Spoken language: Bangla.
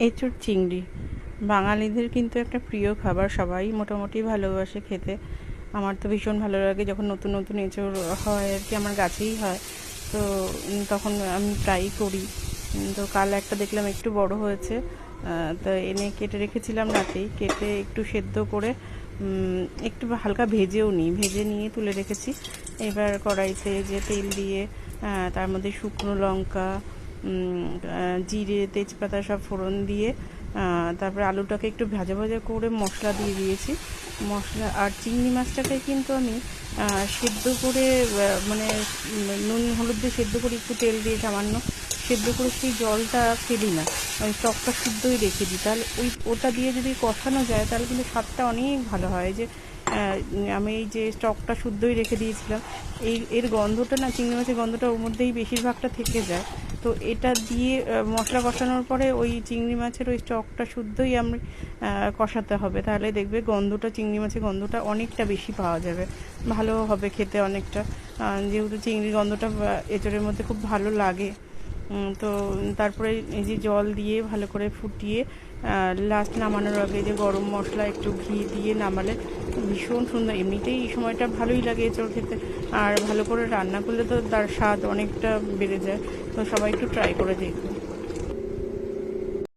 এঁচোড় চিংড়ি বাঙালিদের কিন্তু একটা প্রিয় খাবার, সবাই মোটামুটি ভালোবাসে খেতে। আমার তো ভীষণ ভালো লাগে যখন নতুন নতুন এঁচোড় হয় আর কি, আমার গাছেই হয়। তো তখন আমি ট্রাই করি। তো কাল একটা দেখলাম একটু বড় হয়েছে, তো এনে কেটে রেখেছিলাম রাতেই, কেটে একটু সেদ্ধ করে একটু হালকা ভেজেও নিই, ভেজে নিয়ে তুলে রেখেছি। এবার কড়াইতে যে তেল দিয়ে তার মধ্যে শুকনো লঙ্কা, জিরে, তেজপাতা সব ফোড়ন দিয়ে তারপরে আলুটাকে একটু ভাজা ভাজা করে মশলা দিয়ে দিয়েছি। মশলা আর চিংড়ি মাছটাকে কিন্তু আমি সেদ্ধ করে, মানে নুন হলুদ দিয়ে সেদ্ধ করে একটু তেল দিয়ে সামান্য সেদ্ধ করে সেই জলটা ফেলি না, ওই টকটা শুদ্ধই রেখে দিই। তাহলে ওটা দিয়ে যদি কষানো যায় তাহলে কিন্তু স্বাদটা অনেক ভালো হয়। যে আমি এই যে স্টকটা শুদ্ধই রেখে দিয়েছিলাম, এর গন্ধটা না, চিংড়ি মাছের গন্ধটা ওর মধ্যেই বেশিরভাগটা থেকে যায়। তো এটা দিয়ে মশলা কষানোর পরে ওই চিংড়ি মাছের ওই স্টকটা শুদ্ধই আমি কষাতে হবে, তাহলে দেখবে গন্ধটা, চিংড়ি মাছের গন্ধটা অনেকটা বেশি পাওয়া যাবে, ভালো হবে খেতে অনেকটা। যেহেতু চিংড়ির গন্ধটা এঁচোড়ের মধ্যে খুব ভালো লাগে। তো তারপরে এই যে জল দিয়ে ভালো করে ফুটিয়ে লাস্ট নামানোর আগে যে গরম মশলা একটু ঘি দিয়ে নামালে ভীষণ সুন্দর। এমনিতেই এই সময়টা ভালোই লাগে এঁচোড় খেতে, আর ভালো করে রান্না করলে তো তার স্বাদ অনেকটা বেড়ে যায়। তো সবাই একটু ট্রাই করে দেখুন।